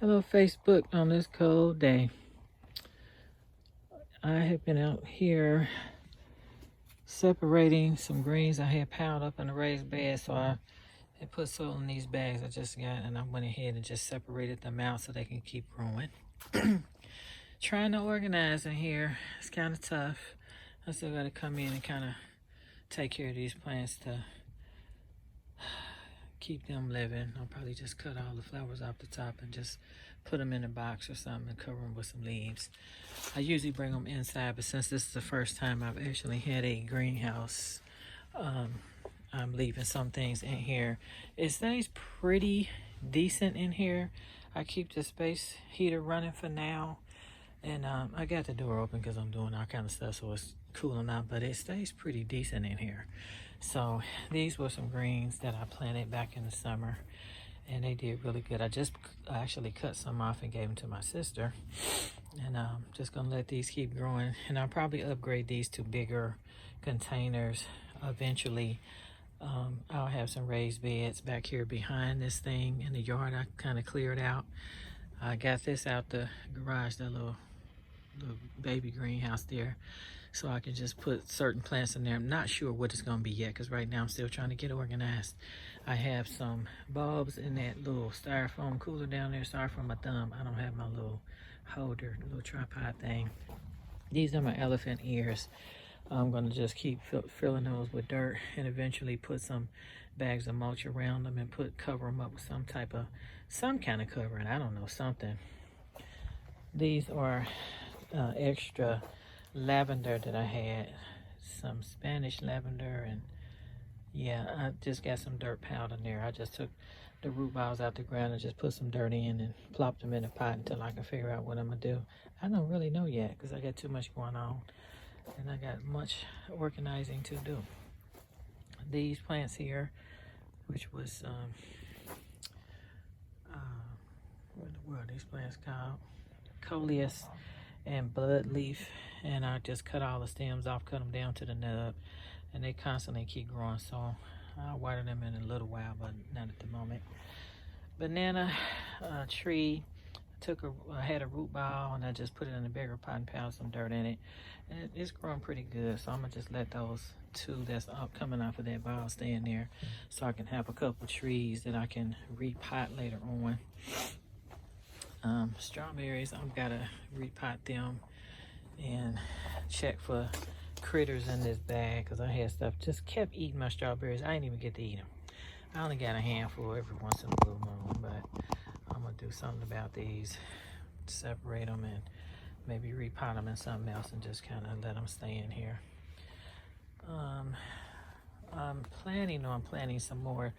Hello, Facebook, on this cold day. I have been out here separating some greens I had piled up in a raised bed, so I had put soil in these bags I just got, and I went ahead and just separated them out so they can keep growing. Trying to organize in here, it's kind of tough. I still got to come in and kind of take care of these plants to keep them living. I'll probably just cut all the flowers off the top and just put them in a box or something and cover them with some leaves. I usually bring them inside, but since this is the first time I've actually had a greenhouse, I'm leaving some things in here. It stays pretty decent in here. I keep the space heater running for now, and I got the door open because I'm doing all kind of stuff, so it's cooling out, but it stays pretty decent in here. So these were some greens that I planted back in the summer, and they did really good. I just actually cut some off and gave them to my sister, and I'm just gonna let these keep growing, and I'll probably upgrade these to bigger containers eventually. I'll have some raised beds back here behind this thing in the yard. I kind of cleared out. I got this out the garage, that little baby greenhouse there, so I can just put certain plants in there. I'm not sure what it's going to be yet because right now I'm still trying to get organized. I have some bulbs in that little styrofoam cooler down there. Sorry for my thumb. I don't have my little holder, little tripod thing. These are my elephant ears. I'm going to just keep filling those with dirt and eventually put some bags of mulch around them and cover them up with some kind of covering. I don't know, something. These are extra lavender that I had, some Spanish lavender, and yeah, I just got some dirt piled in there. I just took the root balls out the ground and just put some dirt in and plopped them in a pot until I can figure out what I'm gonna do. I don't really know yet because I got too much going on and I got much organizing to do. These plants here, which was what in the world these plants called? Coleus and blood leaf, and I just cut all the stems off, cut them down to the nub, and they constantly keep growing, so I'll water them in a little while, but not at the moment. Banana tree, I had a root ball and I just put it in a bigger pot and piled some dirt in it, and it's growing pretty good, so I'm gonna just let those two that's coming off of that ball stay in there so I can have a couple trees that I can repot later on. Strawberries, I've got to repot them and check for critters in this bag because I had stuff just kept eating my strawberries. I didn't even get to eat them. I only got a handful every once in a blue moon, but I'm gonna do something about these, separate them and maybe repot them in something else and just kind of let them stay in here. I'm planning on planting some more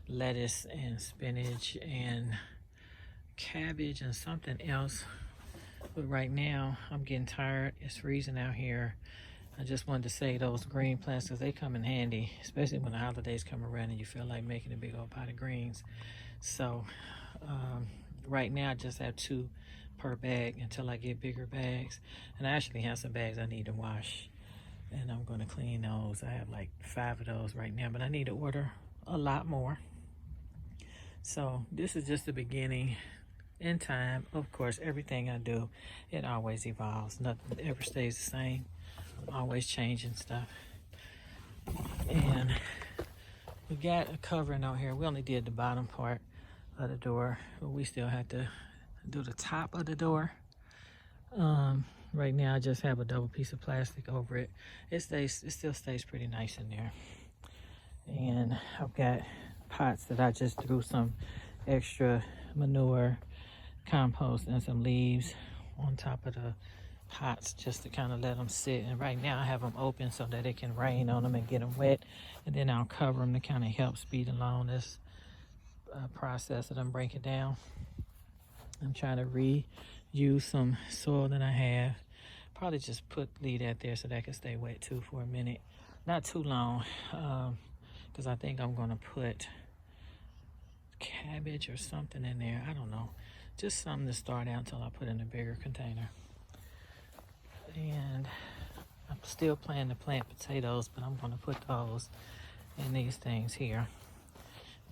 lettuce and spinach and cabbage and something else, but right now I'm getting tired. It's freezing out here. I just wanted to say those green plants because they come in handy, especially when the holidays come around and you feel like making a big old pot of greens. So right now I just have 2 per bag until I get bigger bags, and I actually have some bags I need to wash and I'm going to clean those. I have like 5 of those right now, but I need to order a lot more. So this is just the beginning. In time, of course, everything I do, it always evolves. Nothing ever stays the same. I'm always changing stuff. And we got a covering out here. We only did the bottom part of the door, but we still have to do the top of the door. Right now I just have a double piece of plastic over it. It still stays pretty nice in there. And I've got pots that I just threw some extra manure, compost, and some leaves on top of the pots just to kind of let them sit. And right now I have them open so that it can rain on them and get them wet, and then I'll cover them to kind of help speed along this process of them breaking down. I'm trying to reuse some soil that I have. Probably just leave that there so that can stay wet too for a minute, not too long, because I think I'm going to put cabbage or something in there. I don't know, just something to start out until I put in a bigger container. And I'm still planning to plant potatoes, but I'm going to put those in these things here.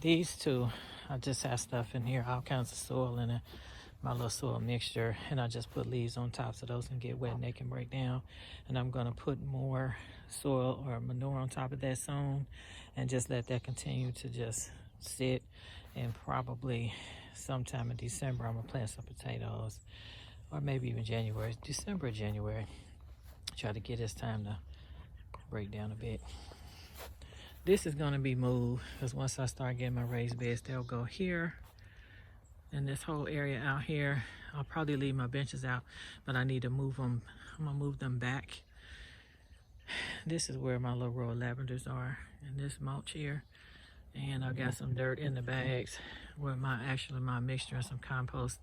These two, I just have stuff in here, all kinds of soil in it. my little soil mixture, and I just put leaves on top so those can get wet and they can break down. And I'm gonna put more soil or manure on top of that soon and just let that continue to just sit. And probably sometime in December, I'm gonna plant some potatoes, or maybe even January, December, January. Try to get this time to break down a bit. This is gonna be moved because once I start getting my raised beds, they'll go here. And this whole area out here, I'll probably leave my benches out, but I need to move them. I'm gonna move them back. This is where my little row of lavenders are, and this mulch here. And I got some dirt in the bags with my mixture and some compost.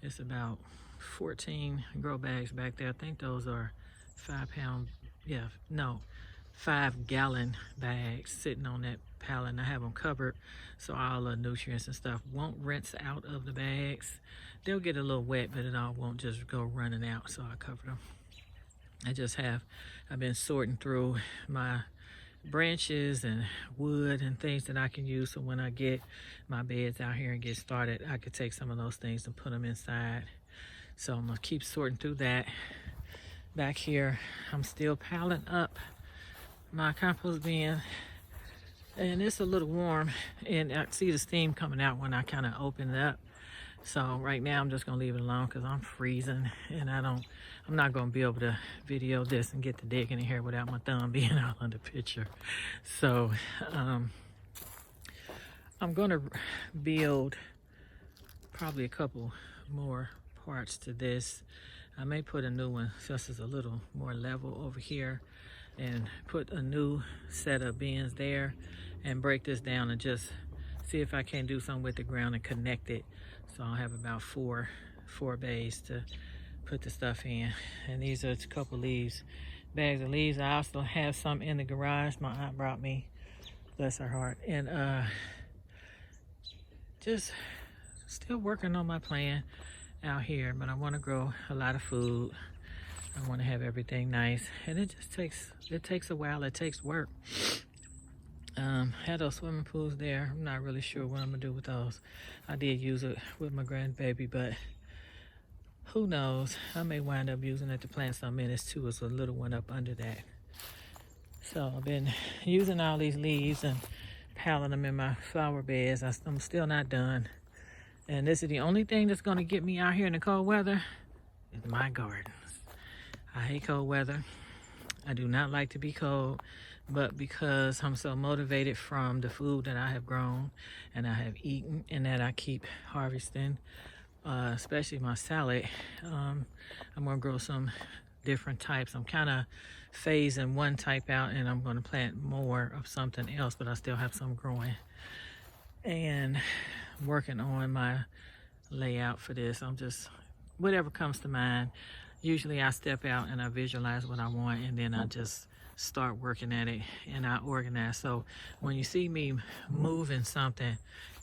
It's about 14 grow bags back there. I think those are 5-gallon bags sitting on that pallet, and I have them covered so all the nutrients and stuff won't rinse out of the bags. They'll get a little wet, but it all won't just go running out, so I cover them. I've been sorting through my branches and wood and things that I can use, so when I get my beds out here and get started, I could take some of those things and put them inside. So I'm gonna keep sorting through that. Back here, I'm still piling up my compost bin, and it's a little warm, and I see the steam coming out when I kind of open it up. So right now I'm just gonna leave it alone because I'm freezing, and I'm not gonna be able to video this and get the digging in here without my thumb being out on the picture. So I'm gonna build probably a couple more parts to this. I may put a new one since it's a little more level over here, and put a new set of bins there and break this down and just see if I can do something with the ground and connect it. So I'll have about four bays to put the stuff in. And these are a couple bags of leaves. I also have some in the garage my aunt brought me, bless her heart. And just still working on my plan out here, but I want to grow a lot of food. I want to have everything nice, and it takes a while. It takes work. Had those swimming pools there. I'm not really sure what I'm gonna do with those. I did use it with my grandbaby, but who knows? I may wind up using it to plant something in this too. It's a little one up under that. So I've been using all these leaves and piling them in my flower beds. I'm still not done. And this is the only thing that's gonna get me out here in the cold weather is my gardens. I hate cold weather. I do not like to be cold, but because I'm so motivated from the food that I have grown and I have eaten and that I keep harvesting, especially my salad, I'm gonna grow some different types. I'm kind of phasing one type out, and I'm gonna plant more of something else, but I still have some growing. And working on my layout for this. I'm just, whatever comes to mind. Usually I step out and I visualize what I want, and then I just start working at it and I organize. So when you see me moving something,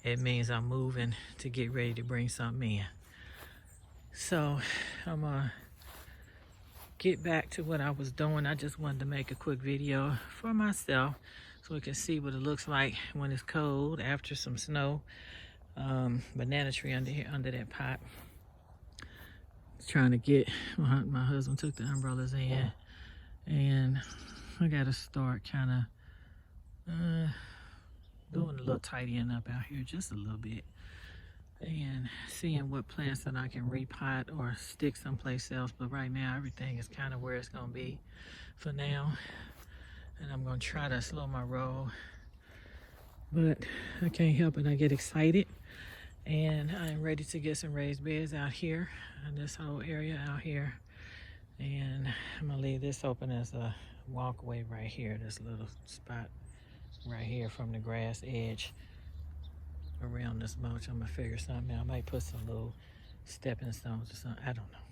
it means I'm moving to get ready to bring something in. So I'm gonna get back to what I was doing. I just wanted to make a quick video for myself so we can see what it looks like when it's cold after some snow. Banana tree under here, under that pot. Trying to get, my husband took the umbrellas in, and I gotta start kind of doing a little tidying up out here just a little bit, and seeing what plants that I can repot or stick someplace else. But right now everything is kind of where it's gonna be for now, and I'm gonna try to slow my roll, but I can't help it. I get excited. And I'm ready to get some raised beds out here in this whole area out here. And I'm gonna leave this open as a walkway right here, this little spot right here from the grass edge around this mulch. I'm gonna figure something out. I might put some little stepping stones or something. I don't know.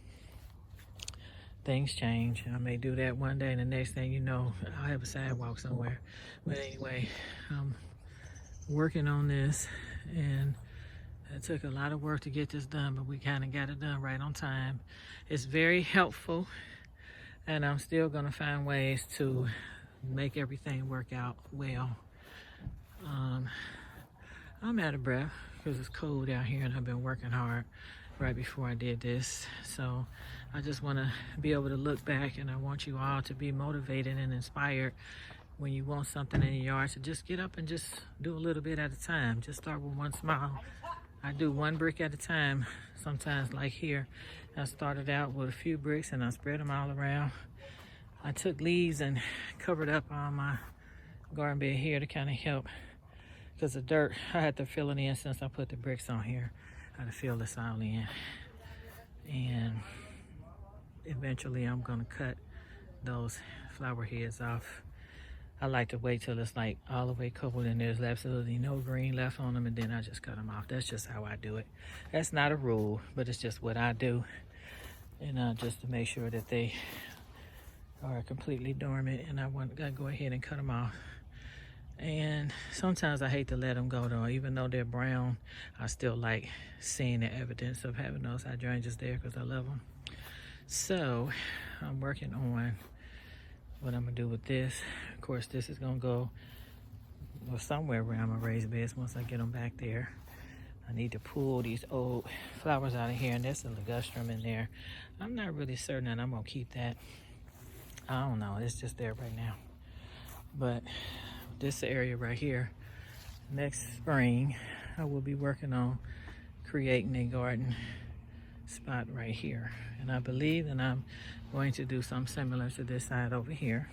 Things change. I may do that one day, and the next thing you know, I'll have a sidewalk somewhere. But anyway, I'm working on this, and it took a lot of work to get this done, but we kind of got it done right on time. It's very helpful, and I'm still gonna find ways to make everything work out well. I'm out of breath because it's cold out here and I've been working hard right before I did this. So I just want to be able to look back, and I want you all to be motivated and inspired when you want something in your yard, to just get up and just do a little bit at a time. Just start with one smile. I do one brick at a time. Sometimes, like here, I started out with a few bricks and I spread them all around. I took leaves and covered up on my garden bed here to kind of help, because the dirt, I had to fill it in since I put the bricks on here. I had to fill this all in. And eventually I'm gonna cut those flower heads off. I like to wait till it's like all the way covered and there's absolutely no green left on them, and then I just cut them off. That's just how I do it. That's not a rule, but it's just what I do. And just to make sure that they are completely dormant, and I gotta go ahead and cut them off. And sometimes I hate to let them go though. Even though they're brown, I still like seeing the evidence of having those hydrangeas there because I love them. So I'm working on what I'm gonna do with this. Of course, this is gonna go somewhere around my raised beds once I get them back there. I need to pull these old flowers out of here, and there's a ligustrum in there. I'm not really certain that I'm gonna keep that. I don't know, it's just there right now. But this area right here, next spring, I will be working on creating a garden spot right here. And I believe that I'm going to do something similar to this side over here.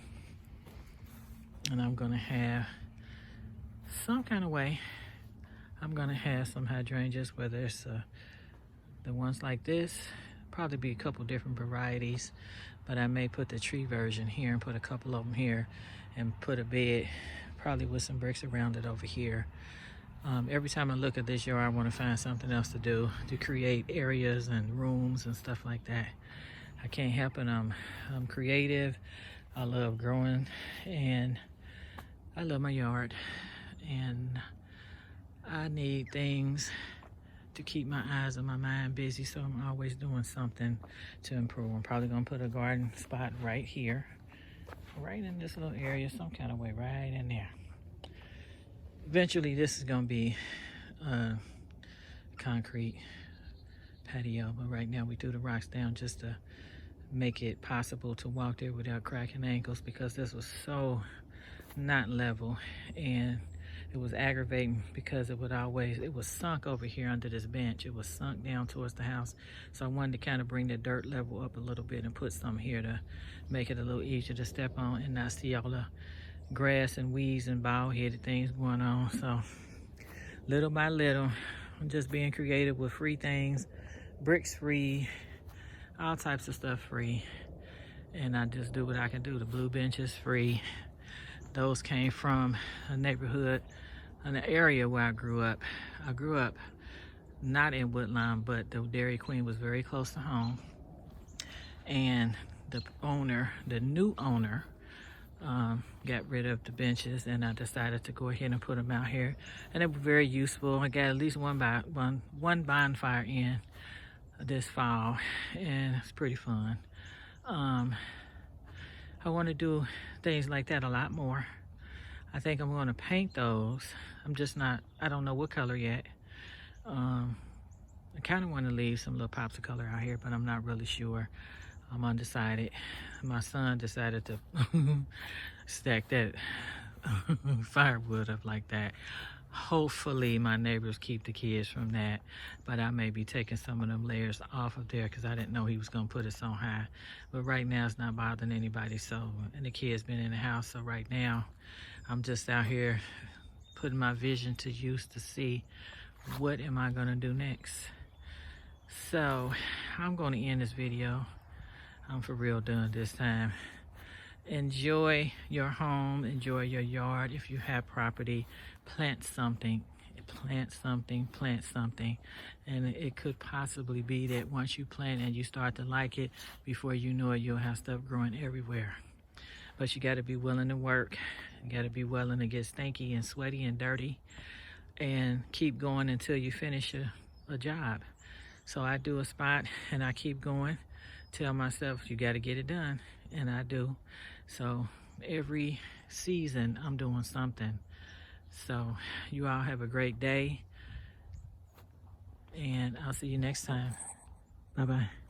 And I'm gonna have some kind of way, I'm gonna have some hydrangeas, whether it's the ones like this, probably be a couple different varieties, but I may put the tree version here and put a couple of them here and put a bed, probably with some bricks around it over here. Every time I look at this yard, I want to find something else to do, to create areas and rooms and stuff like that. I can't help it. I'm creative. I love growing, and I love my yard, and I need things to keep my eyes and my mind busy, so I'm always doing something to improve. I'm probably gonna put a garden spot right here, right in this little area, some kind of way, right in there. Eventually this is gonna be a concrete patio, but right now we threw the rocks down just to make it possible to walk there without cracking ankles, because this was so not level, and it was aggravating because it was sunk over here under this bench. It was sunk down towards the house. So I wanted to kind of bring the dirt level up a little bit and put some here to make it a little easier to step on and not see all the grass and weeds and bald-headed things going on. So little by little, I'm just being creative with free things, bricks free, all types of stuff free. And I just do what I can do. The blue bench is free. Those came from a neighborhood, an area where I grew up. I grew up not in Woodlawn, but the Dairy Queen was very close to home. And the new owner, got rid of the benches, and I decided to go ahead and put them out here. And they were very useful. I got at least one bonfire in this fall, and it's pretty fun. I want to do things like that a lot more. I think I'm going to paint those. I don't know what color yet. I kind of want to leave some little pops of color out here, but I'm not really sure. I'm undecided. My son decided to stack that firewood up like that. Hopefully my neighbors keep the kids from that, but I may be taking some of them layers off of there because I didn't know he was going to put it so high. But right now it's not bothering anybody, so, and the kids been in the house, so right now I'm just out here putting my vision to use to see what am I going to do next. So I'm going to end this video. I'm for real done this time. Enjoy your home, enjoy your yard. If you have property, plant something, and it could possibly be that once you plant and you start to like it, before you know it, you'll have stuff growing everywhere. But you got to be willing to work. You got to be willing to get stinky and sweaty and dirty, and keep going until you finish a job. So I do a spot and I keep going, tell myself you got to get it done, and I do. So every season I'm doing something. So you all have a great day. And I'll see you next time. Bye-bye.